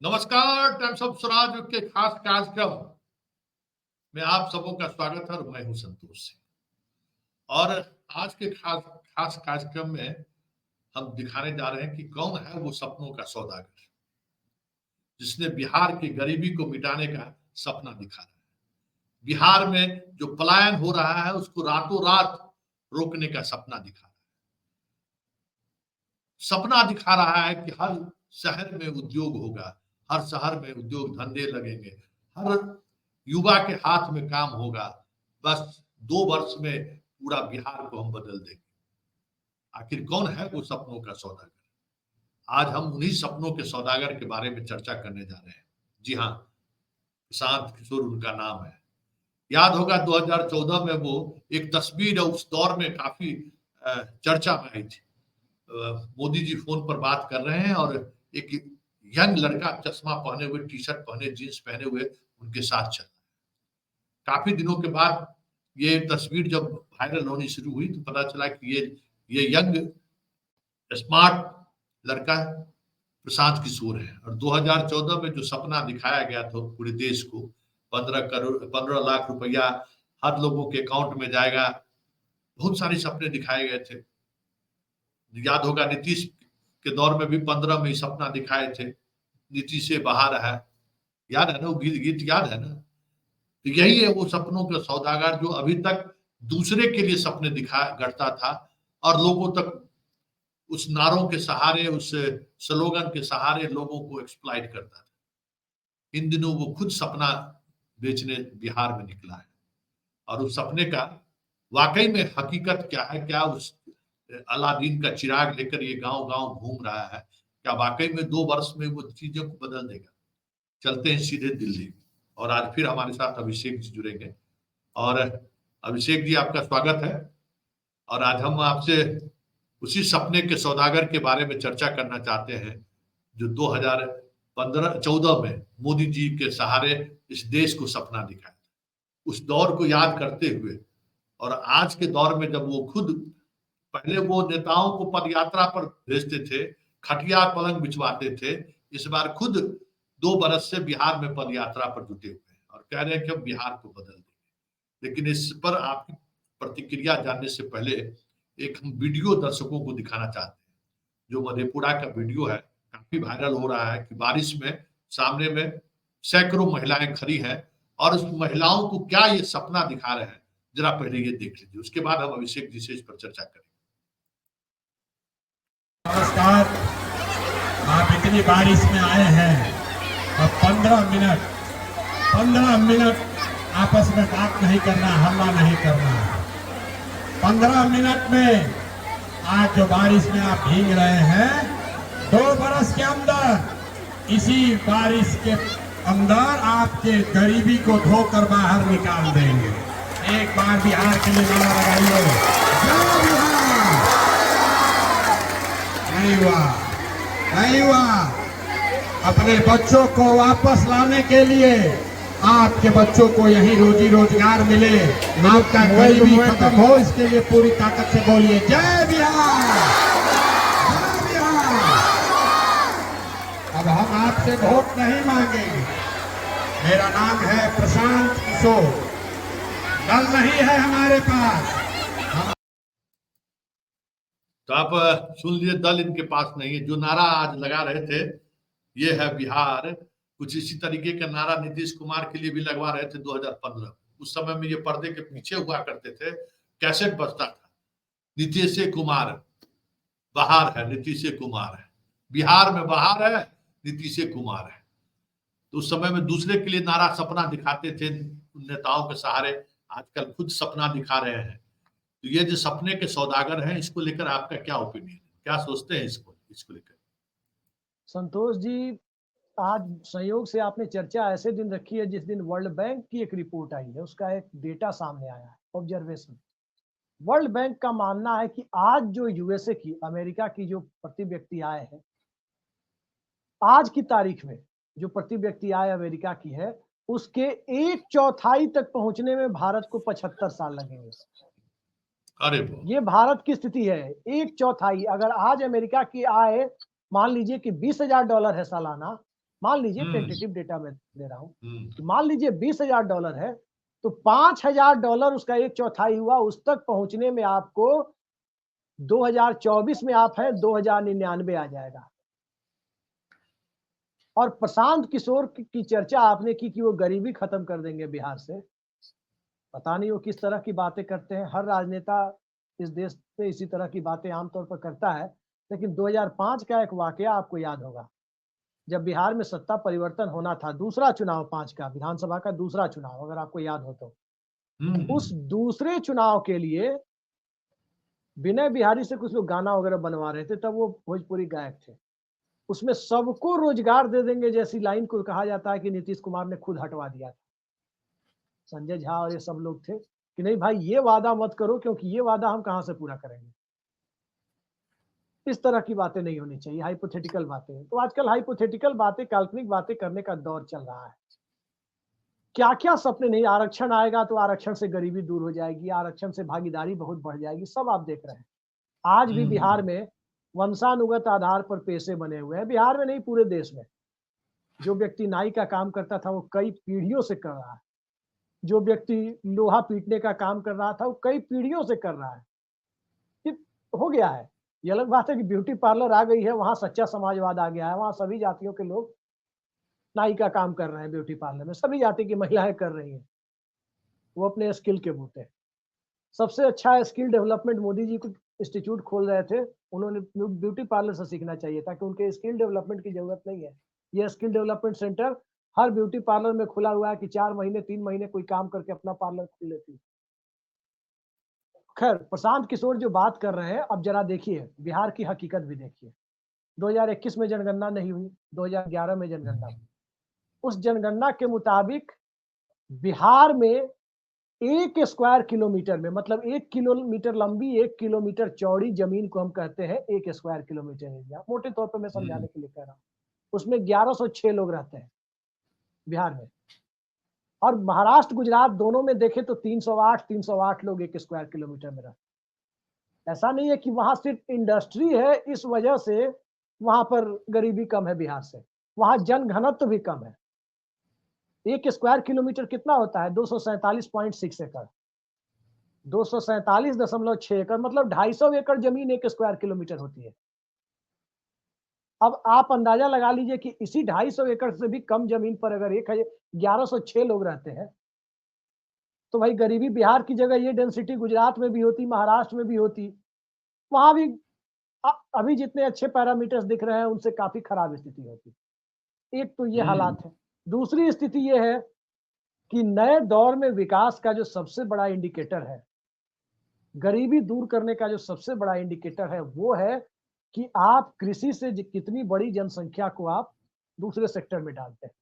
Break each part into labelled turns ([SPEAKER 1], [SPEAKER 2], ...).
[SPEAKER 1] नमस्कार। Times of Swaraj के खास कार्यक्रम में आप सबों का स्वागत है और मैं हूं संतोष सिंह। और आज के खास खास कार्यक्रम में हम दिखाने जा रहे हैं कि कौन है वो सपनों का सौदागर जिसने बिहार की गरीबी को मिटाने का सपना दिखा रहा है। बिहार में जो पलायन हो रहा है उसको रातों रात रोकने का सपना दिखा रहा है। सपना दिखा रहा है कि हर शहर में उद्योग होगा, हर शहर में उद्योग धंधे लगेंगे, हर युवा के हाथ में काम होगा। बस 2 वर्ष में पूरा बिहार को हम बदल देंगे। आखिर कौन है वो सपनों का सौदागर? आज हम उन्हीं सपनों के सौदागर के बारे में चर्चा करने जा रहे हैं। जी हाँ, प्रशांत किशोर उनका नाम है। याद होगा 2014 में वो एक तस्वीर उस दौर में काफी चर्चा में आई थी। मोदी जी फोन पर बात कर रहे हैं और एक यंग लड़का चश्मा पहने हुए, टी शर्ट पहने, जींस पहने हुए उनके साथ चल रहा है। काफी दिनों के बाद ये तस्वीर जब वायरल होनी शुरू हुई तो पता चला कि ये यंग स्मार्ट लड़का प्रशांत किशोर है। और 2014 में जो सपना दिखाया गया था पूरे देश को, 15 लाख रुपया हर लोगों के अकाउंट में जाएगा, बहुत सारे सपने दिखाए गए थे। याद होगा नीतीश के दौर में भी 15 में सपना दिखाए थे, नीतीश से बाहर है। याद है ना वो गीत याद है ना? तो यही है वो सपनों का सौदागर जो अभी तक दूसरे के लिए सपने गढ़ता था और लोगों तक उस नारों के सहारे, उस स्लोगन के सहारे लोगों को एक्सप्लॉइट करता था। इन दिनों वो खुद सपना बेचने बिहार में निकला है और उस सपने का वाकई में हकीकत क्या है? क्या उस अलादीन का चिराग लेकर ये गांव-गांव घूम रहा है? क्या वाकई में 2 वर्ष में वो चीजों को बदल देगा? चलते हैं सीधे दिल्ली और आज फिर हमारे साथ अभिषेक जी जुड़ेंगे। और अभिषेक जी, आपका स्वागत है। और आज हम आपसे उसी सपने के सौदागर के बारे में चर्चा करना चाहते हैं जो 2014 में मोदी जी के सहारे इस देश को सपना दिखाया। उस दौर को याद करते हुए और आज के दौर में जब वो खुद, पहले वो नेताओं को पदयात्रा पर भेजते थे, खटिया पलंग बिछवाते थे, इस बार खुद 2 बरस से बिहार में पदयात्रा पर जुटे हुए हैं और कह रहे हैं कि हम बिहार को बदल देंगे। लेकिन इस पर आपकी प्रतिक्रिया जानने से पहले एक हम वीडियो दर्शकों को दिखाना चाहते हैं, जो मधेपुरा का वीडियो है, काफी वायरल हो रहा है कि बारिश में सामने में सैकड़ों महिलाएं खड़ी हैं और उस महिलाओं को क्या ये सपना दिखा रहे हैं, जरा पहले ये देख लीजिए, उसके बाद हम अभिषेक जी से इस पर चर्चा करेंगे।
[SPEAKER 2] नमस्कार। आप इतनी बारिश में आए हैं और 15 मिनट आपस में बात नहीं करना, हल्ला नहीं करना। 15 मिनट में आज जो बारिश में आप भीग रहे हैं, 2 बरस के अंदर, इसी बारिश के अंदर आपके गरीबी को धोकर बाहर निकाल देंगे। एक बार बिहार के लिए नारा लगाइए, जय बिहार। नहीं हुआ। अपने बच्चों को वापस लाने के लिए, आपके बच्चों को यही रोजी रोजगार मिले, आपका गरीबी खत्म हो, इसके लिए पूरी ताकत से बोलिए जय बिहार, जय बिहार। अब हम आपसे वोट नहीं मांगेंगे। मेरा नाम है प्रशांत किशोर, दल नहीं है हमारे पास।
[SPEAKER 1] तो आप सुन लीजिए, दल इनके पास नहीं है। जो नारा आज लगा रहे थे, ये है बिहार, कुछ इसी तरीके का नारा नीतीश कुमार के लिए भी लगवा रहे थे 2015। उस समय में ये पर्दे के पीछे हुआ करते थे, कैसेट बजता था, नीतीश कुमार बाहर है, नीतीश कुमार है, बिहार में बाहर है, नीतीश कुमार है। तो उस समय में दूसरे के लिए नारा सपना दिखाते थे नेताओं के सहारे, आजकल खुद सपना दिखा रहे हैं। तो ये जो सपने के सौदागर हैं, इसको लेकर आपका क्या ओपिनियन है? क्या सोचते हैं इसको लेकर?
[SPEAKER 3] संतोष जी, आज संयोग से आपने चर्चा ऐसे दिन रखी है जिस दिन वर्ल्ड बैंक की एक रिपोर्ट आई है, उसका एक डेटा सामने आया है, ऑब्जर्वेशन। वर्ल्ड बैंक का मानना है कि आज जो यूएसए की, अमेरिका की जो प्रति व्यक्ति आय है, आज की तारीख में जो प्रति व्यक्ति आय अमेरिका की है, उसके 1/4 तक पहुंचने में भारत को 75 साल लगेंगे।
[SPEAKER 1] अरे
[SPEAKER 3] ये भारत की स्थिति है। 1/4 अगर आज अमेरिका की आय मान लीजिए कि $20,000 है सालाना, मान लीजिए टेंटेटिव डेटा में दे रहा हूं, मान लीजिए $20,000 है, तो $5,000 उसका 1/4 हुआ, उस तक पहुंचने में आपको 2024 में आप हैं 2099 आ जाएगा। और प्रशांत किशोर की चर्चा आपने की कि वो गरीबी खत्म कर देंगे बिहार से। पता नहीं वो किस तरह की बातें करते हैं, हर राजनेता इस देश में इसी तरह की बातें आमतौर पर करता है। लेकिन 2005 का एक वाकया आपको याद होगा, जब बिहार में सत्ता परिवर्तन होना था, दूसरा चुनाव 5 का विधानसभा का दूसरा चुनाव, अगर आपको याद हो तो, उस दूसरे चुनाव के लिए विनय बिहारी से कुछ लोग गाना वगैरह बनवा रहे थे, तब वो भोजपुरी गायक थे। उसमें सबको रोजगार दे देंगे जैसी लाइन को कहा जाता है कि नीतीश कुमार ने खुद हटवा दिया था। संजय झा और ये सब लोग थे कि नहीं भाई ये वादा मत करो, क्योंकि ये वादा हम कहां से पूरा करेंगे। इस तरह की बातें नहीं होनी चाहिए, हाइपोथेटिकल बातें। तो आजकल हाइपोथेटिकल बातें, काल्पनिक बातें करने का दौर चल रहा है। क्या क्या सपने नहीं, आरक्षण आएगा तो आरक्षण से गरीबी दूर हो जाएगी, आरक्षण से भागीदारी बहुत बढ़ जाएगी, सब आप देख रहे हैं। आज भी बिहार में वंशानुगत आधार पर पेशे बने हुए हैं, बिहार में नहीं पूरे देश में। जो व्यक्ति नाई का काम करता था वो कई पीढ़ियों से कर रहा है, जो व्यक्ति लोहा पीटने का काम कर रहा था वो कई पीढ़ियों से कर रहा है। हो गया है। ये अलग बात है कि ब्यूटी पार्लर आ गई है, वहां सच्चा समाजवाद आ गया है, वहां सभी जातियों के लोग नाई का काम कर रहे हैं, ब्यूटी पार्लर में सभी जाति की महिलाएं कर रही हैं, वो अपने स्किल के बूते। सबसे अच्छा स्किल डेवलपमेंट मोदी जी को इंस्टीट्यूट खोल रहे थे, उन्होंने ब्यूटी पार्लर से सीखना चाहिए था कि उनके स्किल डेवलपमेंट की जरूरत नहीं है। ये स्किल डेवलपमेंट सेंटर हर ब्यूटी पार्लर में खुला हुआ है कि 4 महीने 3 महीने कोई काम करके अपना पार्लर खोल लेती। खैर, प्रशांत किशोर जो बात कर रहे हैं, अब जरा देखिए बिहार की हकीकत भी देखिए। 2021 में जनगणना नहीं हुई, 2011 में जनगणना हुई। उस जनगणना के मुताबिक बिहार में 1 स्क्वायर किलोमीटर में, मतलब 1 किलोमीटर लंबी 1 किलोमीटर चौड़ी जमीन को हम कहते हैं 1 स्क्वायर किलोमीटर एरिया। मोटे तौर पर मैं समझाने के लिए कह रहा हूँ। उसमें 1106 लोग रहते हैं बिहार में। और महाराष्ट्र गुजरात दोनों में देखें तो 308 लोग 1 स्क्वायर किलोमीटर में रहते हैं। ऐसा नहीं है कि वहां सिर्फ इंडस्ट्री है इस वजह से वहां पर गरीबी कम है बिहार से, वहां जनघनत्व भी कम है। 1 स्क्वायर किलोमीटर कितना होता है? 247.6 एकड़, 247.6 एकड़, मतलब 250 एकड़ जमीन 1 स्क्वायर किलोमीटर होती है। अब आप अंदाजा लगा लीजिए कि इसी 250 एकड़ से भी कम जमीन पर अगर 1106 लोग रहते हैं, तो भाई गरीबी बिहार की जगह ये डेंसिटी गुजरात में भी होती, महाराष्ट्र में भी होती, वहां भी अभी जितने अच्छे पैरामीटर्स दिख रहे हैं उनसे काफी खराब स्थिति होती। एक तो ये हालात है। दूसरी स्थिति ये है कि नए दौर में विकास का जो सबसे बड़ा इंडिकेटर है, गरीबी दूर करने का जो सबसे बड़ा इंडिकेटर है, वो है कि आप कृषि से कितनी बड़ी जनसंख्या को आप दूसरे सेक्टर में डालते हैं।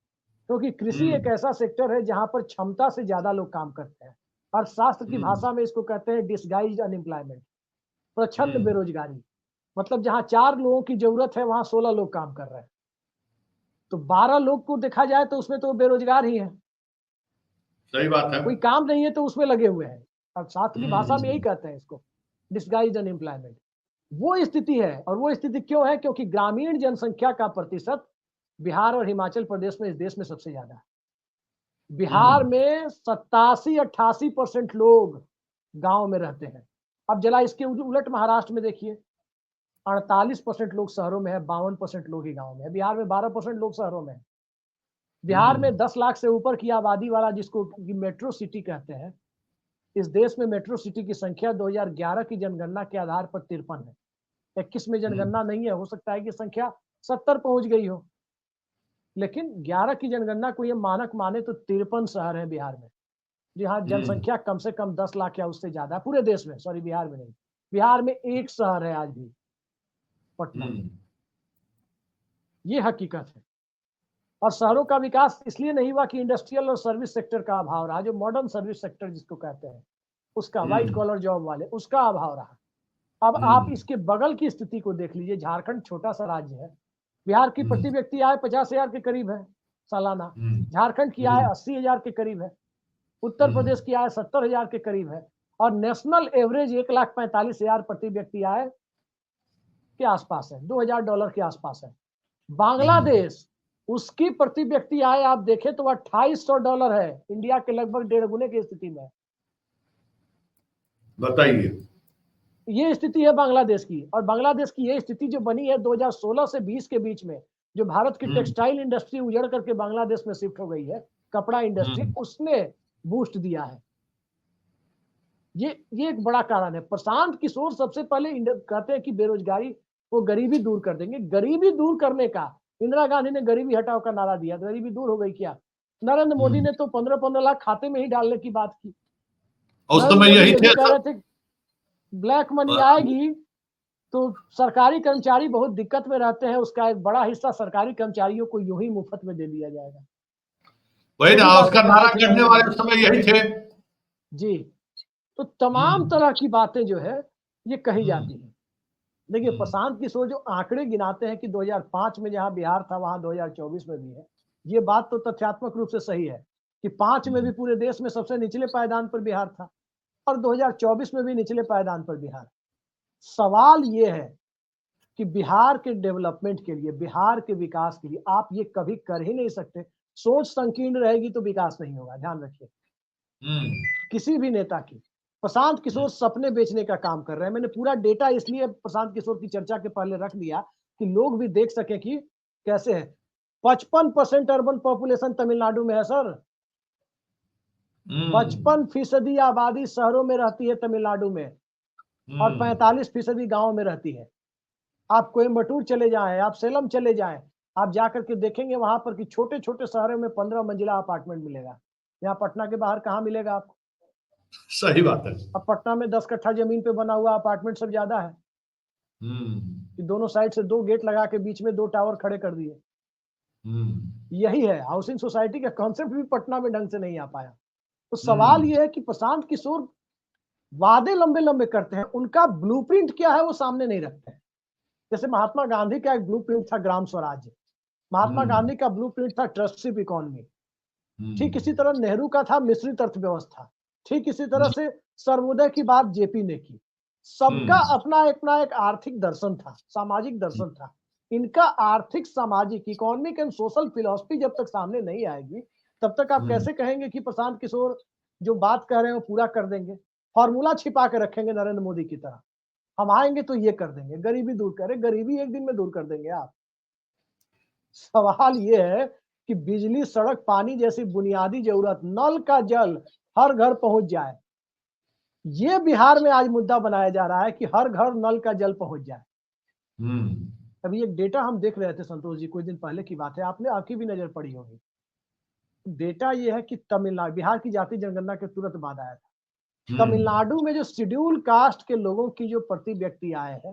[SPEAKER 3] क्योंकि कृषि एक ऐसा सेक्टर है जहां पर क्षमता से ज्यादा लोग काम करते हैं। अर्थशास्त्र की भाषा में इसको कहते हैं डिसगाइज्ड अनएम्प्लॉयमेंट, प्रच्छन्न बेरोजगारी। मतलब जहां 4 लोगों की जरूरत है वहां 16 लोग काम कर रहे हैं, तो 12 लोग को देखा जाए तो उसमें तो बेरोजगार ही है।
[SPEAKER 1] सही बात है।
[SPEAKER 3] कोई काम नहीं है तो उसमें लगे हुए हैं। अर्थशास्त्र की भाषा में यही कहते हैं इसको, डिसगाइज्ड अनएम्प्लॉयमेंट। वो स्थिति है। और वो स्थिति क्यों है? क्योंकि ग्रामीण जनसंख्या का प्रतिशत बिहार और हिमाचल प्रदेश में इस देश में सबसे ज्यादा है। बिहार में 87-88% लोग गांव में रहते हैं। अब जरा इसके उलट महाराष्ट्र में देखिए, 48% लोग शहरों में है, 52% लोग ही गांव में है। बिहार में 12% लोग शहरों में है। बिहार में 10 लाख से ऊपर की आबादी वाला, जिसको मेट्रो सिटी कहते हैं, इस देश में मेट्रो सिटी की संख्या 2011 की जनगणना के आधार पर 53 है। 21 में जनगणना नहीं है, हो सकता है कि संख्या 70 पहुंच गई हो, लेकिन 11 की जनगणना को ये मानक माने तो 53 शहर है बिहार में, जहाँ जनसंख्या कम से कम 10 लाख या उससे ज्यादा, पूरे देश में, सॉरी बिहार में नहीं। बिहार में एक शहर है आज भी, पटना। ये हकीकत है। और शहरों का विकास इसलिए नहीं हुआ कि इंडस्ट्रियल और सर्विस सेक्टर का अभाव रहा, जो मॉडर्न सर्विस सेक्टर जिसको कहते हैं, उसका व्हाइट कॉलर जॉब वाले, उसका अभाव रहा। अब आप इसके बगल की स्थिति को देख लीजिए। झारखंड छोटा सा राज्य है, बिहार की प्रति व्यक्ति आय 50,000 के करीब है सालाना, झारखंड की आय 80,000 के करीब है, उत्तर प्रदेश की आय 70,000 के करीब है, और नेशनल एवरेज 1,45,000 प्रति व्यक्ति आय के आसपास है, $2,000 के आसपास है। बांग्लादेश उसकी प्रति व्यक्ति आय आप देखें तो $2800 है, इंडिया के लगभग 1.5 गुने की स्थिति में।
[SPEAKER 1] बताइए।
[SPEAKER 3] ये स्थिति है बांग्लादेश की, और बांग्लादेश की ये स्थिति जो बनी है 2016 से 20 के बीच में, जो भारत की टेक्सटाइल इंडस्ट्री उजड़ करके बांग्लादेश में शिफ्ट हो गई है, कपड़ा इंडस्ट्री, उसने बूस्ट दिया है। ये एक बड़ा कारण है। प्रशांत किशोर सबसे पहले कहते हैं कि बेरोजगारी, वो गरीबी दूर कर देंगे। गरीबी दूर करने का, इंदिरा गांधी ने गरीबी हटाओ का नारा दिया, गरीबी दूर हो गई क्या? नरेंद्र मोदी ने तो 15-15 लाख खाते में ही डालने की बात की।
[SPEAKER 1] उस समय यही थे,
[SPEAKER 3] कह रहे थे ब्लैक मनी आएगी तो सरकारी कर्मचारी बहुत दिक्कत में रहते हैं, उसका एक बड़ा हिस्सा सरकारी कर्मचारियों को यूं ही मुफ्त में दे दिया जाएगा।
[SPEAKER 1] वही ना, उसका नारा करने वाले उस समय यही थे
[SPEAKER 3] जी। तो तमाम तरह की बातें जो है ये कही जाती हैं। देखिए, प्रशांत किशोर जो आंकड़े गिनाते हैं कि 2005 में जहां बिहार था वहां 2024 में भी है, ये बात तो तथ्यात्मक रूप से सही है कि 5 में भी पूरे देश में सबसे निचले पायदान पर बिहार था और 2024 में भी निचले पायदान पर बिहार। सवाल ये है कि बिहार के डेवलपमेंट के लिए, बिहार के विकास के लिए आप ये कभी कर ही नहीं सकते। सोच संकीर्ण रहेगी तो विकास नहीं होगा, ध्यान रखिए किसी भी नेता की। प्रशांत किशोर सपने बेचने का काम कर रहे हैं। मैंने पूरा डेटा इसलिए प्रशांत किशोर की चर्चा के पहले रख दिया कि लोग भी देख सके कि कैसे है। 55% अर्बन पॉपुलेशन तमिलनाडु में है सर। 55% आबादी शहरों में रहती है तमिलनाडु में और 45% गांव में रहती है। आप कोयम्बटूर चले जाएं, आप सेलम चले जाएं, आप जाकर के देखेंगे वहां पर कि छोटे छोटे शहरों में 15 मंजिला अपार्टमेंट मिलेगा। यहाँ पटना के बाहर कहाँ मिलेगा आपको?
[SPEAKER 1] सही बात है।
[SPEAKER 3] अब पटना में 10 कट्ठा जमीन पे बना हुआ अपार्टमेंट सब ज्यादा है कि दोनों साइड से 2 गेट लगा के बीच में 2 टावर खड़े कर दिए। यही है, हाउसिंग सोसाइटी का कॉन्सेप्ट भी पटना में ढंग से नहीं आ पाया। तो सवाल यह है कि प्रशांत किशोर वादे लंबे लंबे करते हैं, उनका ब्लूप्रिंट क्या है वो सामने नहीं रखते हैं। जैसे महात्मा गांधी का एक ब्लूप्रिंट था ग्राम स्वराज्य, महात्मा गांधी का ब्लूप्रिंट था ट्रस्टशिप इकोनॉमी, ठीक इसी तरह नेहरू का था मिश्रित अर्थव्यवस्था, ठीक इसी तरह से सर्वोदय की बात जेपी ने की। सबका अपना अपना एक आर्थिक दर्शन था, सामाजिक दर्शन था। इनका आर्थिक, सामाजिक, इकोनॉमिक एंड सोशल फिलॉसफी जब तक सामने नहीं आएगी तब तक आप कैसे कहेंगे कि प्रशांत किशोर जो बात कह रहे हैं वो पूरा कर देंगे? फॉर्मूला छिपा के रखेंगे नरेंद्र मोदी की तरह, हम आएंगे तो ये कर देंगे, गरीबी दूर करें। गरीबी एक दिन में दूर कर देंगे आप? सवाल ये है कि बिजली, सड़क, पानी जैसी बुनियादी जरूरत, नल का जल हर घर पहुंच जाए। ये बिहार में आज मुद्दा बनाया जा रहा है कि हर घर नल का जल पहुंच जाए। अभी एक डेटा हम देख रहे थे संतोष जी, कुछ दिन पहले की बात है, आपकी भी नजर पड़ी होगी। डेटा ये है कि तमिलनाडु, बिहार की जाति जनगणना के तुरंत बाद आया था, तमिलनाडु में जो शेड्यूल कास्ट के लोगों की जो प्रति व्यक्ति आय है,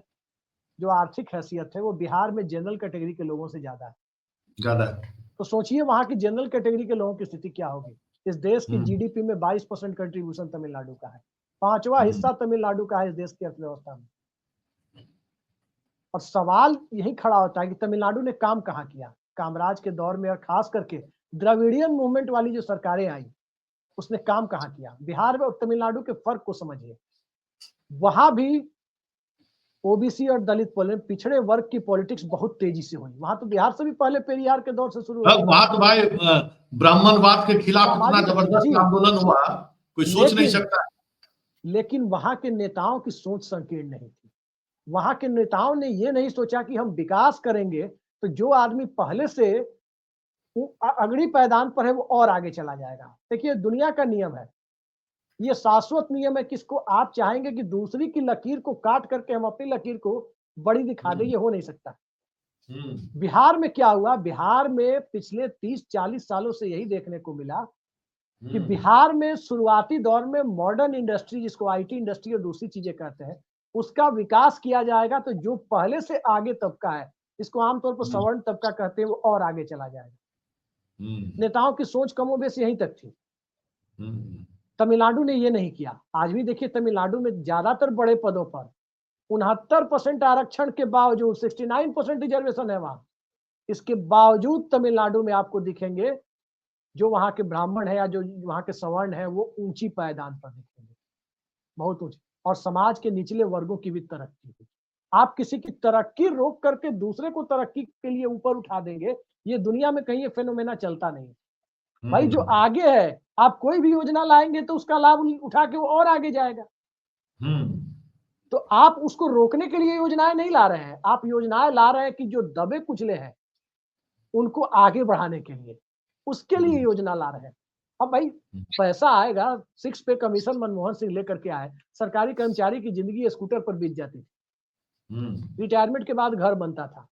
[SPEAKER 3] जो आर्थिक हैसियत है, वो बिहार में जनरल कैटेगरी के लोगों से ज्यादा है। तो सोचिए वहां की जनरल कैटेगरी के लोगों की स्थिति क्या होगी। इस देश की जीडीपी में 22% कंट्रीब्यूशन तमिलनाडु का है, 5वां हिस्सा तमिलनाडु का है इस देश की अर्थव्यवस्था में। और सवाल यही खड़ा होता है कि तमिलनाडु ने काम कहाँ किया कामराज के दौर में, और खास करके द्रविडियन मूवमेंट वाली जो सरकारें आई उसने काम कहाँ किया। बिहार में और तमिलनाडु के फर्क को समझिए। वहां भी ओबीसी और दलित पिछड़े वर्ग की पॉलिटिक्स बहुत तेजी से हुई। वहां तो बिहार से भी पहले पेरियार के दौर से शुरू हुआ।
[SPEAKER 1] वहां तो भाई ब्राह्मणवाद के खिलाफ इतना जबरदस्त आंदोलन हुआ, कोई सोच नहीं सकता।
[SPEAKER 3] लेकिन वहां के नेताओं की सोच संकीर्ण नहीं थी। वहां के नेताओं ने ये नहीं सोचा कि हम विकास करेंगे तो जो आदमी पहले से अग्रणी पैदान पर है वो और आगे चला जाएगा। देखिए, दुनिया का नियम है, ये शाश्वत नियम है कि इसको आप चाहेंगे कि दूसरी की लकीर को काट करके हम अपनी लकीर को बड़ी दिखा दे, ये हो नहीं सकता। बिहार में क्या हुआ, बिहार में पिछले 30-40 सालों से यही देखने को मिला कि बिहार में शुरुआती दौर में मॉडर्न इंडस्ट्री, जिसको आईटी इंडस्ट्री और दूसरी चीजें कहते हैं, उसका विकास किया जाएगा तो जो पहले से आगे तबका है, इसको आमतौर पर सवर्ण तबका कहते हैं, वो और आगे चला जाएगा। नेताओं की सोच कमोबेश यहीं तक थी। तमिलनाडु ने ये नहीं किया। आज भी देखिए तमिलनाडु में ज्यादातर बड़े पदों पर 69% आरक्षण के बावजूद 69% रिजर्वेशन है वहां, इसके बावजूद तमिलनाडु में आपको दिखेंगे जो वहां के ब्राह्मण है या जो वहां के सवर्ण है वो ऊंची पायदान पर दिखेंगे, बहुत ऊंची, और समाज के निचले वर्गों की भी तरक्की हुई। आप किसी की तरक्की रोक करके दूसरे को तरक्की के लिए ऊपर उठा देंगे, ये दुनिया में कहीं ये फेनोमेना चलता नहीं है। भाई जो आगे है, आप कोई भी योजना लाएंगे तो उसका लाभ उठा के वो और आगे जाएगा। तो आप उसको रोकने के लिए योजनाएं नहीं ला रहे हैं, आप योजनाएं ला रहे हैं कि जो दबे कुचले हैं उनको आगे बढ़ाने के लिए, उसके लिए योजना ला रहे हैं। अब भाई पैसा आएगा, 6 पे कमीशन मनमोहन सिंह लेकर के आए, सरकारी कर्मचारी की जिंदगी स्कूटर पर बीत जाती थी। रिटायरमेंट के बाद घर बनता था,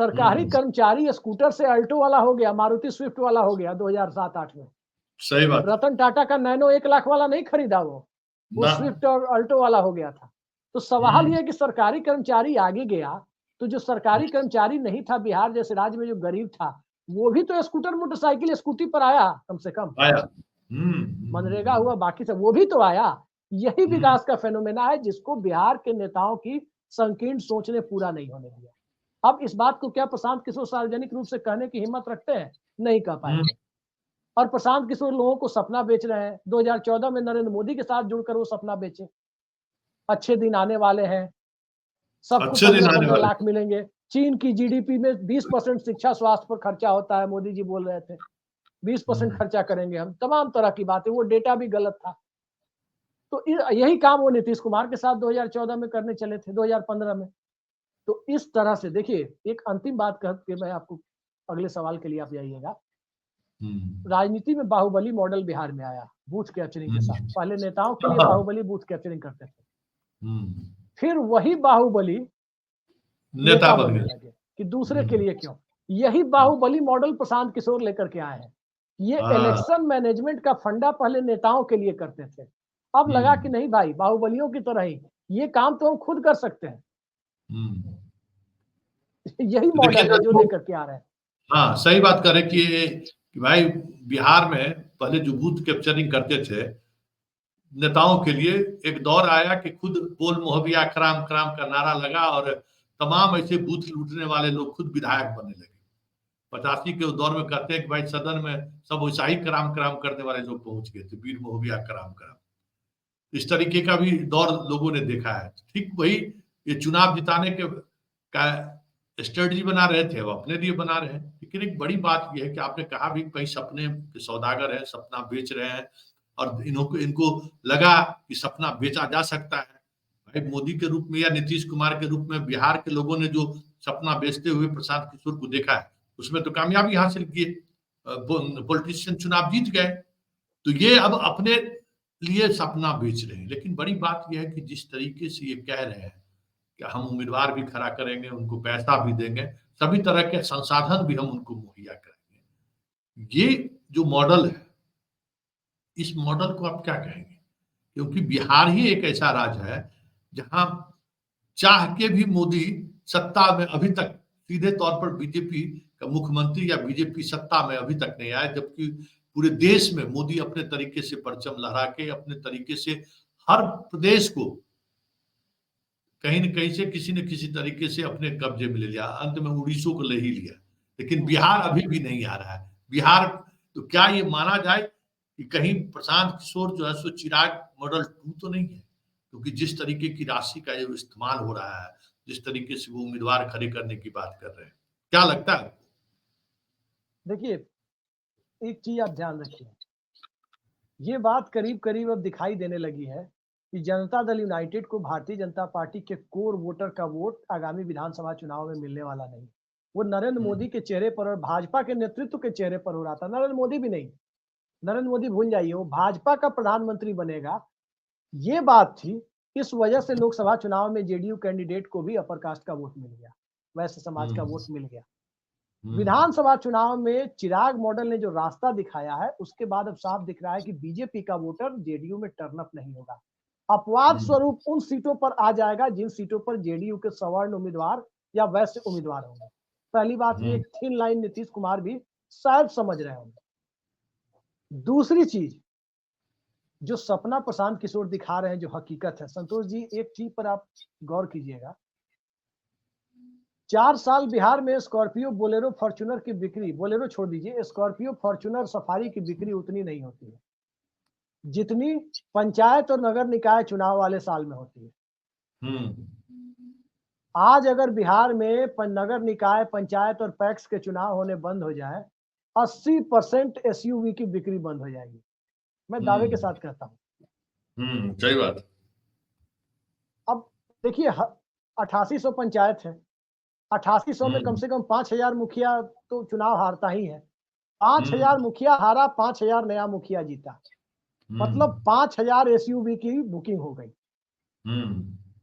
[SPEAKER 3] सरकारी कर्मचारी स्कूटर से अल्टो वाला हो गया, मारुति स्विफ्ट वाला हो गया 2007-8 में।
[SPEAKER 1] सही बात।
[SPEAKER 3] रतन टाटा का नैनो 1 लाख वाला नहीं खरीदा, वो स्विफ्ट और अल्टो वाला हो गया था। तो सवाल यह है कि सरकारी कर्मचारी आगे गया तो जो सरकारी कर्मचारी नहीं था बिहार जैसे राज्य में, जो गरीब था, वो भी तो स्कूटर मोटरसाइकिल स्कूटी पर आया, कम से कम
[SPEAKER 1] आया।
[SPEAKER 3] मनरेगा हुआ, बाकी सब वो भी तो आया। यही विकास का फेनोमेना है जिसको बिहार के नेताओं की संकीर्ण सोच ने पूरा नहीं होने दिया। अब इस बात को क्या प्रशांत किशोर सार्वजनिक रूप से कहने की हिम्मत रखते हैं? नहीं कह पाएंगे। और प्रशांत किशोर लोगों को सपना बेच रहे हैं। 2014 में नरेंद्र मोदी के साथ जुड़कर वो सपना बेचे, अच्छे दिन आने वाले हैं, सबको 15 लाख मिलेंगे, चीन की जीडीपी में 20% शिक्षा स्वास्थ्य पर खर्चा होता है, मोदी जी बोल रहे थे 20% खर्चा करेंगे हम, तमाम तरह की बातें, वो डेटा भी गलत था। तो यही काम वो नीतीश कुमार के साथ 2014 में करने चले थे, 2015 में। तो इस तरह से देखिए, एक अंतिम बात करके मैं आपको अगले सवाल के लिए आप जाइएगा। राजनीति में बाहुबली मॉडल बिहार में आया बूथ कैप्चरिंग के साथ। पहले नेताओं के लिए बाहुबली बूथ कैप्चरिंग करते थे, फिर वही बाहुबली नेता बनने लगे कि दूसरे के लिए क्यों। यही बाहुबली मॉडल प्रशांत किशोर लेकर के आए हैं। ये इलेक्शन मैनेजमेंट का फंडा पहले नेताओं के लिए करते थे, अब लगा कि नहीं भाई, बाहुबलियों की तरह ही ये काम तो हम खुद कर सकते हैं। यही मॉडल है जो लेकर के आ रहे हैं।
[SPEAKER 1] हाँ, सही बात कर रहे कि भाई बिहार में पहले जो बूथ कैप्चरिंग करते थे नेताओं के लिए, एक दौर आया कि खुद बोल मोहबिया कराम कराम का नारा लगा और तमाम ऐसे बूथ लूटने वाले लोग खुद विधायक बनने लगे। 85 के दौर में कहते हैं कि भाई सदन में सब वैसा ही कराम कराम करने वाले लोग पहुंच गए थे, वीर मोहबिया कराम कराम। इस तरीके का भी दौर लोगों ने देखा है। ठीक वही ये चुनाव जिताने के का स्ट्रेटजी बना रहे थे, वो अपने लिए बना रहे हैं। लेकिन एक बड़ी बात यह है कि आपने कहा भी कहीं सपने के सौदागर है, सपना बेच रहे हैं और इनको लगा कि सपना बेचा जा सकता है। भाई मोदी के रूप में या नीतीश कुमार के रूप में बिहार के लोगों ने जो सपना बेचते हुए प्रशांत किशोर को देखा है, उसमें तो कामयाबी हासिल किए, पॉलिटिशियन चुनाव जीत गए। तो ये अब अपने लिए सपना बेच रहे हैं। लेकिन बड़ी बात यह है कि जिस तरीके से ये कह रहे हैं कि हम उम्मीदवार भी खड़ा करेंगे, उनको पैसा भी देंगे, सभी तरह के संसाधन भी हम उनको मुहैया करेंगे, ये जो मॉडल है, इस मॉडल को आप क्या कहेंगे? क्योंकि बिहार ही एक ऐसा राज्य है जहां चाह के भी मोदी सत्ता में अभी तक सीधे तौर पर बीजेपी का मुख्यमंत्री या बीजेपी सत्ता में अभी तक नहीं आया, जबकि पूरे देश में मोदी अपने तरीके से परचम लहरा के अपने तरीके से हर प्रदेश को कहीं न कहीं से किसी न किसी तरीके से अपने कब्जे में ले लिया। अंत में उड़ीसा को ले ही लिया, लेकिन बिहार अभी भी नहीं आ रहा है। बिहार तो क्या ये माना जाए कि कहीं प्रशांत किशोर जो है सो चिराग मॉडल 2 तो नहीं है? क्योंकि जिस तरीके की राशि का जो इस्तेमाल हो रहा है, जिस तरीके से वो उम्मीदवार खड़े करने की बात कर रहे हैं, क्या लगता है?
[SPEAKER 3] देखिए, एक चीज आप ध्यान रखिए, ये बात करीब करीब अब दिखाई देने लगी है कि जनता दल यूनाइटेड को भारतीय जनता पार्टी के कोर वोटर का वोट आगामी विधानसभा चुनाव में मिलने वाला नहीं। वो नरेंद्र मोदी के चेहरे पर और भाजपा के नेतृत्व के चेहरे पर हो रहा था। नरेंद्र मोदी भी नहीं, नरेंद्र मोदी भूल जाइए, वो भाजपा का प्रधानमंत्री बनेगा, ये बात थी। इस वजह से लोकसभा चुनाव में जेडीयू कैंडिडेट को भी अपर कास्ट का वोट मिल गया, वैश्य समाज का वोट मिल गया। विधानसभा चुनाव में चिराग मॉडल ने जो रास्ता दिखाया है, उसके बाद अब साफ दिख रहा है कि बीजेपी का वोटर जेडीयू में टर्न अप नहीं होगा। अपवाद स्वरूप उन सीटों पर आ जाएगा जिन सीटों पर जेडीयू के सवर्ण उम्मीदवार या वैश्य उम्मीदवार होंगे। पहली बात ये, थिन लाइन नीतीश कुमार भी शायद समझ रहे होंगे। दूसरी चीज, जो सपना प्रशांत किशोर दिखा रहे हैं, जो हकीकत है, संतोष जी एक चीज पर आप गौर कीजिएगा। 4 साल बिहार में स्कॉर्पियो, बोलेरो, फॉर्च्यूनर की बिक्री, बोलेरो छोड़ दीजिए, स्कॉर्पियो, फॉर्च्यूनर, सफारी की बिक्री उतनी नहीं होती है जितनी पंचायत और नगर निकाय चुनाव वाले साल में होती है। आज अगर बिहार में नगर निकाय, पंचायत और पैक्स के चुनाव होने बंद हो जाए, 80% एसयूवी की बिक्री बंद हो जाएगी। मैं दावे के साथ कहता हूँ।
[SPEAKER 1] सही बात।
[SPEAKER 3] अब देखिए 8800 पंचायत है, 8800 में कम से कम 5000 मुखिया तो चुनाव हारता ही है। 5000 मुखिया हारा, 5000 नया मुखिया जीता, मतलब 5000 एसयूवी की बुकिंग हो गई।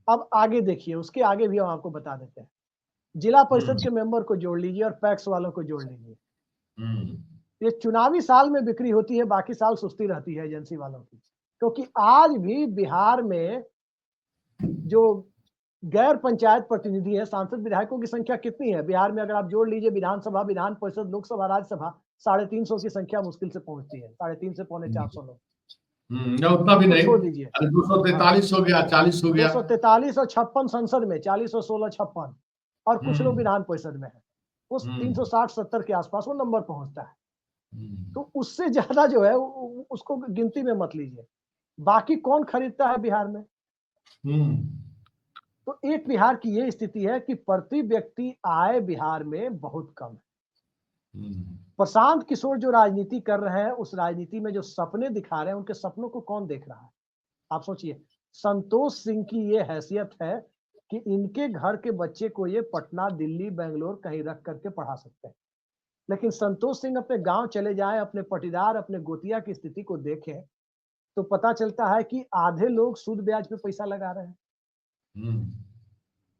[SPEAKER 3] अब आगे देखिए, उसके आगे भी हम आपको बता देते हैं। जिला परिषद के मेंबर को जोड़ लीजिए और पैक्स वालों को जोड़ लीजिए। ये चुनावी साल में बिक्री होती है, बाकी साल सुस्ती रहती है एजेंसी वालों की, क्योंकि आज भी बिहार में जो गैर पंचायत प्रतिनिधि है, सांसद विधायकों की संख्या कितनी है बिहार में? अगर आप जोड़ लीजिए विधानसभा, विधान परिषद, लोकसभा, राज्यसभा, 350 की संख्या मुश्किल से पहुंचती है, 350 से 450 लोग।
[SPEAKER 1] उतना भी नहीं,
[SPEAKER 3] छोड़ दीजिए,
[SPEAKER 1] 243 हो गया, 40 हो गया,
[SPEAKER 3] 243 और 56 संसद में, 40 और 16 56, और कुछ लोग विधान परिषद में है, उस 360-70 के आसपास वो नंबर पहुंचता है। तो उससे ज्यादा जो है उसको गिनती में मत लीजिए। बाकी कौन खरीदता है बिहार में? तो एक बिहार की ये स्थिति है कि प्रति व्यक्ति आय बिहार में बहुत कम है। प्रशांत किशोर जो राजनीति कर रहे हैं, उस राजनीति में जो सपने दिखा रहे हैं, उनके सपनों को कौन देख रहा है? आप सोचिए, संतोष सिंह की ये हैसियत है कि इनके घर के बच्चे को ये पटना, दिल्ली, बेंगलोर कहीं रख करके पढ़ा सकते हैं, लेकिन संतोष सिंह अपने गांव चले जाएं, अपने पटीदार, अपने गोतिया की स्थिति को देखें, तो पता चलता है कि आधे लोग सूद ब्याज पे पैसा लगा रहे हैं।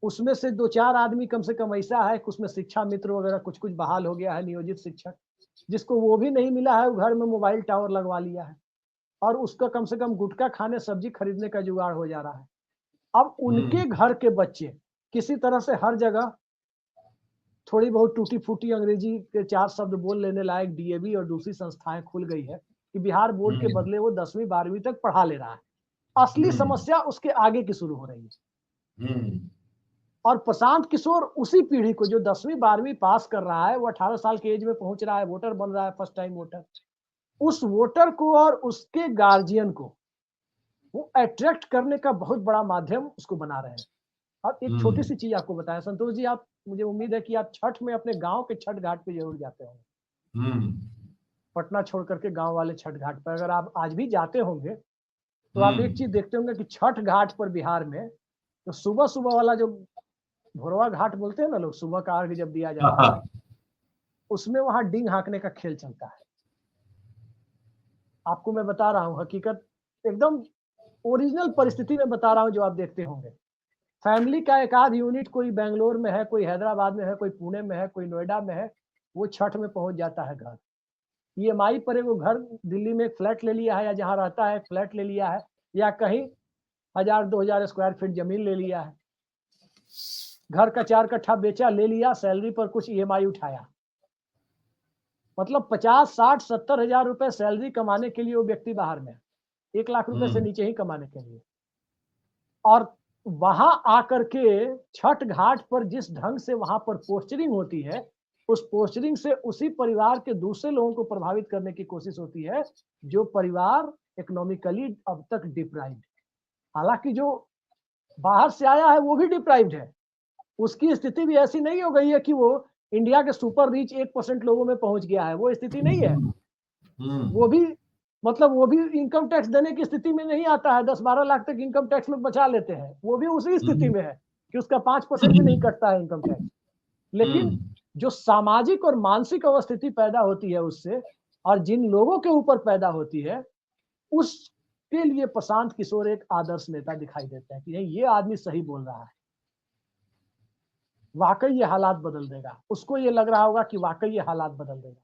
[SPEAKER 3] उसमें से 2-4 आदमी कम से कम ऐसा है कि उसमें शिक्षा मित्र वगैरह कुछ कुछ बहाल हो गया है, नियोजित शिक्षक, जिसको वो भी नहीं मिला है, वो घर में मोबाइल टावर लगवा लिया है, और उसका कम से कम गुटखा खाने, सब्जी खरीदने का जुगाड़ हो जा रहा है। अब उनके घर के बच्चे किसी तरह से हर जगह थोड़ी बहुत टूटी फूटी अंग्रेजी के 4 शब्द बोल लेने लायक डीएवी और दूसरी संस्थाएं खुल गई है कि बिहार बोर्ड के बदले वो 10वीं 12वीं तक पढ़ा ले रहा है। असली समस्या उसके आगे की शुरू हो रही है। और प्रशांत किशोर उसी पीढ़ी को जो 10वीं 12वीं पास कर रहा है, वो 18 साल की एज में पहुंच रहा है, वोटर बन रहा है, फर्स्ट टाइम वोटर, उस वोटर को और उसके गार्जियन को वो अट्रैक्ट करने का बहुत बड़ा माध्यम उसको बना रहे हैं। और एक छोटी सी चीज आपको बताया संतोष जी, आप, मुझे उम्मीद है कि आप छठ में अपने गांव के छठ घाट पे जरूर जाते होंगे। पटना छोड़ करके गांव वाले छठ घाट पर अगर आप आज भी जाते होंगे तो आप एक चीज देखते होंगे कि छठ घाट पर बिहार में तो सुबह सुबह वाला जो भोरवा घाट बोलते हैं ना लोग, सुबह का अर्घ जब दिया जाता है, उसमें वहां डिंग हाँकने का खेल चलता है। आपको मैं बता रहा हूँ हकीकत, एकदम ओरिजिनल परिस्थिति में बता रहा हूँ जो आप देखते होंगे। फैमिली का एक आध यूनिट कोई बेंगलोर में है, कोई हैदराबाद में है, कोई पुणे में है, कोई नोएडा में है, वो छठ में पहुंच जाता है घर। ईएमआई पर वो घर दिल्ली में एक फ्लैट ले लिया है, या जहां रहता है एक फ्लैट ले लिया है, या कहीं 1000-2000 स्क्वायर फीट जमीन ले लिया है, घर का 4 कट्ठा बेचा, ले लिया, सैलरी पर कुछ ईएमआई उठाया, मतलब 50-60-70 हजार रुपए सैलरी कमाने के लिए वो व्यक्ति बाहर में, 1 लाख रुपए से नीचे ही कमाने के लिए। और वहां आकर के छठ घाट पर जिस ढंग से वहां पर पोस्टरिंग होती है, उस पोस्टरिंग से उसी परिवार के दूसरे लोगों को प्रभावित करने की कोशिश होती है, जो परिवार इकोनॉमिकली अब तक डिप्राइव्ड, हालांकि जो बाहर से आया है वो भी डिप्राइव्ड है, उसकी स्थिति भी ऐसी नहीं हो गई है कि वो इंडिया के सुपर रिच 1% लोगों में पहुंच गया है, वो स्थिति नहीं है। वो भी मतलब वो भी इनकम टैक्स देने की स्थिति में नहीं आता है, 10-12 लाख तक इनकम टैक्स लोग बचा लेते हैं, वो भी उसी स्थिति में है कि उसका 5% भी नहीं कटता है इनकम टैक्स। लेकिन जो सामाजिक और मानसिक अवस्थिति पैदा होती है उससे, और जिन लोगों के ऊपर पैदा होती है, उसके लिए प्रशांत किशोर एक आदर्श नेता दिखाई देते हैं कि नहीं, ये आदमी सही बोल रहा है, वाकई ये हालात बदल देगा। उसको ये लग रहा होगा कि वाकई ये हालात बदल देगा।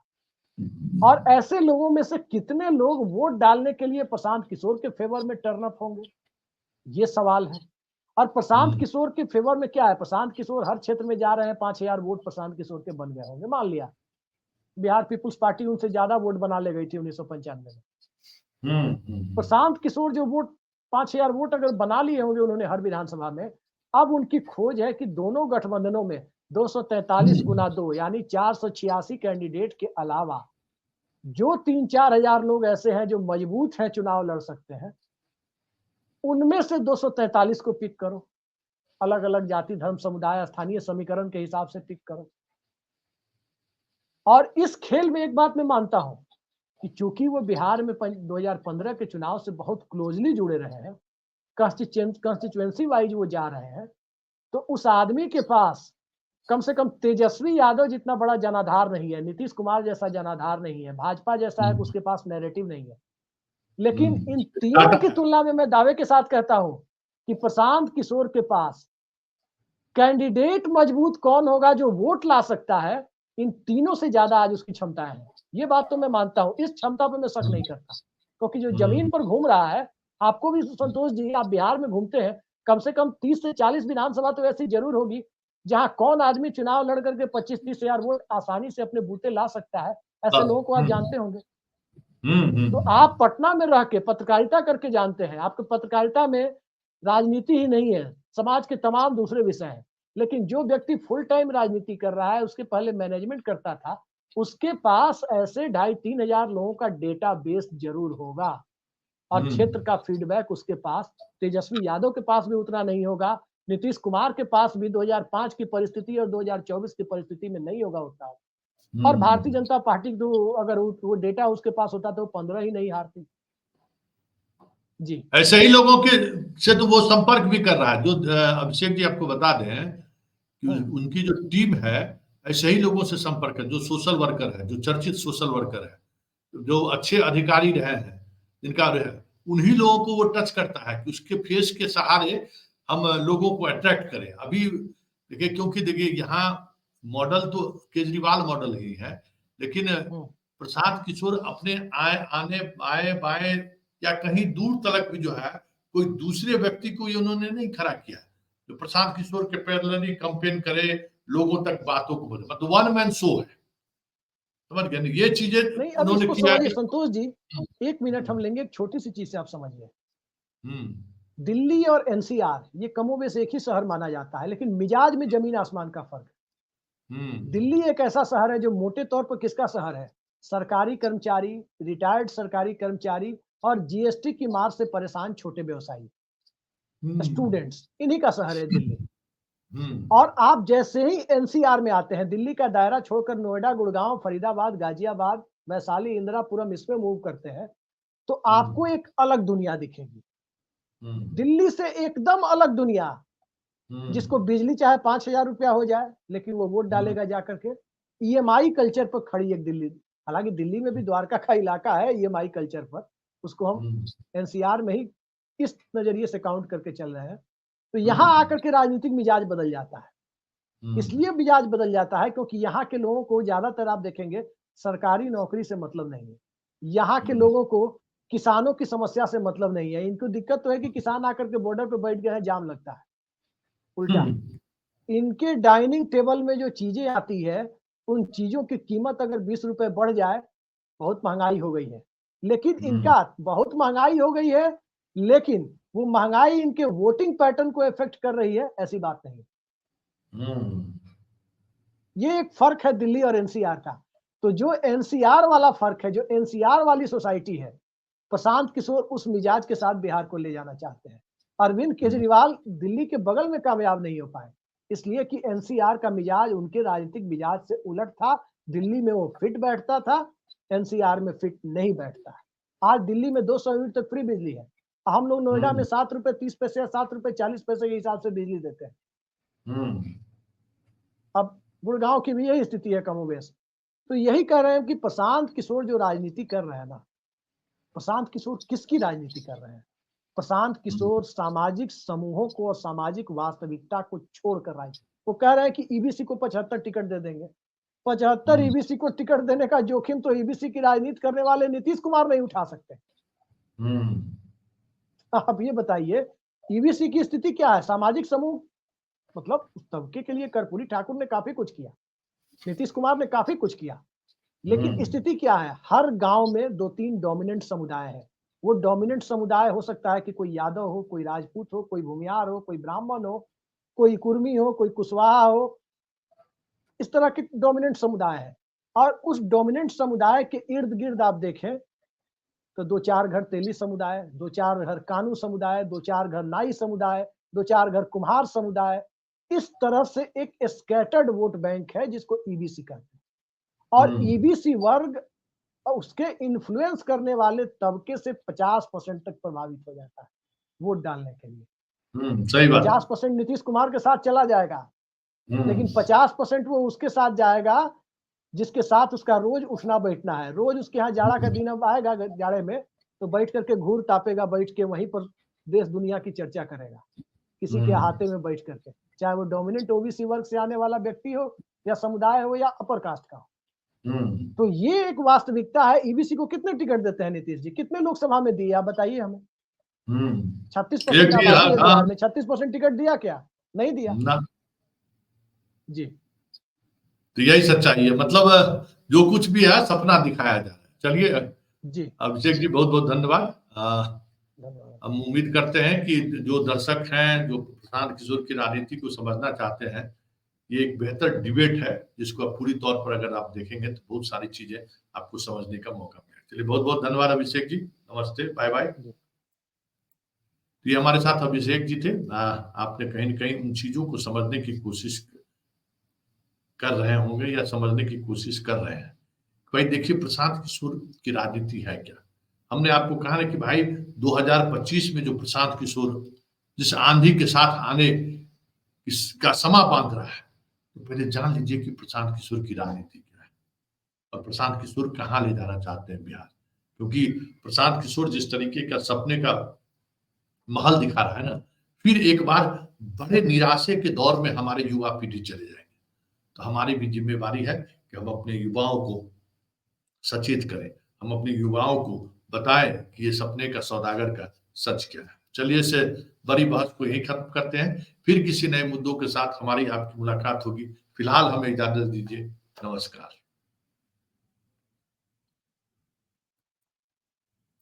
[SPEAKER 3] और ऐसे लोगों में से कितने लोग वोट डालने के लिए प्रशांत किशोर के फेवर में टर्न अप होंगे, ये सवाल है। और प्रशांत किशोर के फेवर में क्या है, प्रशांत किशोर हर क्षेत्र में जा रहे हैं, 5000 वोट प्रशांत किशोर के बन गए होंगे, मान लिया बिहार पीपुल्स पार्टी उनसे ज्यादा वोट बना ले गई थी 1995 में। प्रशांत किशोर जो वोट 5000 वोट अगर बना लिए होंगे उन्होंने हर विधानसभा में, अब उनकी खोज है कि दोनों गठबंधनों में 243 गुना 2 यानी 486 कैंडिडेट के अलावा जो 3-4 हजार लोग ऐसे हैं जो मजबूत हैं, चुनाव लड़ सकते हैं, उनमें से 243 को पिक करो। अलग अलग जाति धर्म समुदाय स्थानीय समीकरण के हिसाब से टिक करो। और इस खेल में एक बात मैं मानता हूं कि चूंकि वो बिहार में 2015 के चुनाव से बहुत क्लोजली जुड़े रहे हैं, कंस्टिट्यूएंसी वाइज वो जा रहे हैं, तो उस आदमी के पास कम से कम तेजस्वी यादव जितना बड़ा जनाधार नहीं है, नीतीश कुमार जैसा जनाधार नहीं है, भाजपा जैसा है उसके पास नैरेटिव नहीं है। लेकिन इन तीनों की तुलना में मैं दावे के साथ कहता हूं कि प्रशांत किशोर के पास कैंडिडेट मजबूत कौन होगा जो वोट ला सकता है, इन तीनों से ज्यादा आज उसकी क्षमताएं हैं। ये बात तो मैं मानता हूं, इस क्षमता पर मैं शक नहीं करता, क्योंकि जो जमीन पर घूम रहा है, आपको भी संतोष जी, आप बिहार में घूमते हैं, कम से कम 30 से 40 विधानसभा तो ऐसी जरूर होगी जहां कौन आदमी चुनाव लड़ करके 25-30 हजार वोट आसानी से अपने बूते ला सकता है। ऐसे लोगों को आप जानते होंगे। तो आप पटना में रह के पत्रकारिता करके जानते हैं, आपके पत्रकारिता में राजनीति ही नहीं है, समाज के तमाम दूसरे विषय हैं। लेकिन जो व्यक्ति फुल टाइम राजनीति कर रहा है, उसके पहले मैनेजमेंट करता था, उसके पास ऐसे 2,500-3 हजार लोगों का डेटा बेस जरूर होगा, और क्षेत्र का फीडबैक उसके पास, तेजस्वी यादव के पास भी उतना नहीं होगा, नीतीश कुमार के पास भी 2005 की परिस्थिति और 2024 की परिस्थिति में नहीं होगा उतना। और भारतीय जनता पार्टी तो अगर वो डेटा उसके पास होता तो 15 ही नहीं हारती। जी,
[SPEAKER 1] ऐसे ही लोगों के से तो वो संपर्क भी कर रहा है। जो अभिषेक जी आपको बता दें कि उनकी जो टीम है, ऐसे ही लोगों से संपर्क है, जो सोशल वर्कर है, जो चर्चित सोशल वर्कर है, जो अच्छे अधिकारी रहे हैं, जिनका उन्हीं लोगों को वो टच करता है कि उसके फेस के सहारे हम लोगों को अट्रैक्ट करें। अभी देखिए, क्योंकि देखिए यहाँ मॉडल तो केजरीवाल मॉडल ही है, लेकिन प्रशांत किशोर अपने आए बाएं या कहीं दूर तलक भी जो है, कोई दूसरे व्यक्ति को ये उन्होंने नहीं खड़ा किया जो प्रशांत किशोर के पैरेलली कैंपेन करे, लोगों तक बातों को बोले। मतलब वन मैन शो है, समझ गए? ये चीजें
[SPEAKER 3] नहीं, अब
[SPEAKER 1] उन्होंने
[SPEAKER 3] इसको
[SPEAKER 1] किया।
[SPEAKER 3] समझिए संतोष जी, 1 मिनट हम लेंगे, एक छोटी सी चीज से आप समझिए। दिल्ली और एनसीआर ये कमोबेश एक ही शहर माना जाता है, लेकिन मिजाज में जमीन आसमान का फर्क है। दिल्ली एक ऐसा शहर है जो मोटे तौर पर किसका शहर है? सरकारी कर्मचारी, रिटायर्ड सरकारी कर्मचारी और जीएसटी की मार से परेशान छोटे व्यवसायी, स्टूडेंट्स, इन्हीं का शहर है दिल्ली। और आप जैसे ही एनसीआर में आते हैं, दिल्ली का दायरा छोड़कर नोएडा, गुड़गांव, फरीदाबाद, गाजियाबाद, वैशाली, इंदिरापुरम, इसमें मूव करते हैं, तो आपको एक अलग दुनिया दिखेगी। दिल्ली से एकदम अलग दुनिया, जिसको बिजली चाहे 5,000 रुपया हो जाए, लेकिन वो वोट डालेगा जाकर के। ईएमआई कल्चर पर खड़ी एक दिल्ली, हालांकि दिल्ली में भी द्वारका का इलाका है ईएमआई कल्चर पर, उसको हम एनसीआर में ही इस नजरिए से काउंट करके चल रहे हैं। तो यहाँ आकर के राजनीतिक मिजाज बदल जाता है। इसलिए मिजाज बदल जाता है क्योंकि यहाँ के लोगों को ज्यादातर आप देखेंगे सरकारी नौकरी से मतलब नहीं है। यहाँ के लोगों को किसानों की समस्या से मतलब नहीं है। इनको दिक्कत तो है कि किसान आकर के बॉर्डर पे बैठ गए हैं, जाम लगता है। उल्टा इनके डाइनिंग टेबल में जो चीजें आती है, उन चीजों की कीमत अगर 20 रुपए बढ़ जाए, बहुत महंगाई हो गई है। लेकिन इनका बहुत महंगाई हो गई है, लेकिन वो महंगाई इनके वोटिंग पैटर्न को इफेक्ट कर रही है, ऐसी बात नहीं। ये एक फर्क है दिल्ली और एनसीआर का। तो जो एनसीआर वाला फर्क है, जो एनसीआर वाली सोसाइटी है, प्रशांत किशोर उस मिजाज के साथ बिहार को ले जाना चाहते हैं। अरविंद केजरीवाल दिल्ली के बगल में कामयाब नहीं हो पाए, इसलिए कि एनसीआर का मिजाज उनके राजनीतिक मिजाज से उलट था। दिल्ली में वो फिट बैठता था, एनसीआर में फिट नहीं बैठता है। आज दिल्ली में 200 यूनिट तक फ्री बिजली है, हम लोग नोएडा में 7 रुपए 30 पैसे या 7 रुपए 40 पैसे के हिसाब से बिजली देते हैं। अब गुड़गांव की भी यही स्थिति है कमोबेश। तो यही कह रहे हैं कि प्रशांत किशोर जो राजनीति कर रहे हैं ना, प्रशांत किशोर किसकी राजनीति कर रहे हैं? प्रशांत किशोर सामाजिक समूहों को और सामाजिक वास्तविकता को छोड़कर राजनीति। वो कह रहे हैं कि ईबीसी को 75 टिकट दे देंगे। 75 ईबीसी को टिकट देने का जोखिम तो ईबीसी की राजनीति करने वाले नीतीश कुमार नहीं उठा सकते। आप ये बताइए, ईबीसी की स्थिति क्या है? सामाजिक समूह, मतलब उस तबके के लिए कर्पूरी ठाकुर ने काफी कुछ किया, नीतीश कुमार ने काफी कुछ किया, लेकिन स्थिति क्या है? हर गांव में 2-3 डोमिनेंट समुदाय है। वो डोमिनेंट समुदाय हो सकता है कि कोई यादव हो, कोई राजपूत हो, कोई भूमियार हो, कोई ब्राह्मण हो, कोई कुर्मी हो, कोई कुशवाहा हो, इस तरह के डोमिनेंट समुदाय है। और उस डोमिनेंट समुदाय के इर्द गिर्द आप देखें तो 2-4 घर तेली समुदाय, 2-4 घर कानू समुदाय, 2-4 घर नाई समुदाय, दो चार घर कुम्हार समुदाय, इस तरह से एक स्कैटर्ड वोट बैंक है जिसको ईबीसी कहते हैं। और ईबीसी वर्ग उसके इन्फ्लुएंस करने वाले तबके से 50% तक प्रभावित हो जाता है वोट डालने के लिए।
[SPEAKER 1] सही बात।
[SPEAKER 3] 50% नीतीश कुमार के साथ चला जाएगा, लेकिन 50% वो उसके साथ जाएगा जिसके साथ उसका रोज उठना बैठना है। रोज उसके यहाँ जाड़ा का दिन अब आएगा, जाड़े में तो बैठ करके घूर तापेगा, बैठ के वहीं पर देश दुनिया की चर्चा करेगा किसी के अहाते में बैठ करके, चाहे वो डोमिनेंट ओबीसी वर्ग से आने वाला व्यक्ति हो या समुदाय हो या अपर कास्ट का हो। तो ये एक वास्तविकता है। ईबीसी को कितने टिकट देते हैं नीतीश जी, कितने लोकसभा में दिए आप बताइए हमें? 36% आबादी है बिहार में, 36% टिकट दिया क्या? नहीं दिया
[SPEAKER 1] ना।
[SPEAKER 3] जी।
[SPEAKER 1] तो यही सच्चाई है, मतलब जो कुछ भी है सपना दिखाया जा रहा है। चलिए
[SPEAKER 3] जी,
[SPEAKER 1] अभिषेक जी बहुत बहुत धन्यवाद। हम उम्मीद करते हैं कि जो दर्शक हैं, जो प्रशांत किशोर की राजनीति को समझना चाहते हैं, ये एक बेहतर डिबेट है जिसको आप पूरी तौर पर अगर आप देखेंगे तो बहुत सारी चीजें आपको समझने का मौका मिलेगा। चलिए बहुत बहुत धन्यवाद अभिषेक जी, नमस्ते, बाय बाय। ये हमारे साथ अभिषेक जी थे। आपने कहीं न कहीं उन चीजों को समझने की कोशिश कर रहे होंगे या समझने की कोशिश कर रहे हैं। भाई देखिए प्रशांत किशोर की राजनीति है क्या। हमने आपको कहा ना कि भाई 2025 में जो प्रशांत किशोर जिस आंधी के साथ आने इसका समा बांध रहा है, तो पहले जान लीजिए कि प्रशांत किशोर की राजनीति क्या है और प्रशांत किशोर कहाँ ले जाना चाहते हैं बिहार। क्योंकि प्रशांत किशोर जिस तरीके का सपने का महल दिखा रहा है ना, फिर एक बार बड़े निराशे के दौर में हमारे युवा पीढ़ी चले जाएंगे। तो हमारी भी जिम्मेवारी है कि हम अपने युवाओं को सचेत करें, हम अपने युवाओं को बताएं कि ये सपने का सौदागर का सच क्या है। चलिए इसे बड़ी बहस को यही खत्म करते हैं, फिर किसी नए मुद्दों के साथ हमारी आपकी मुलाकात होगी। फिलहाल हमें इजाजत दीजिए, नमस्कार।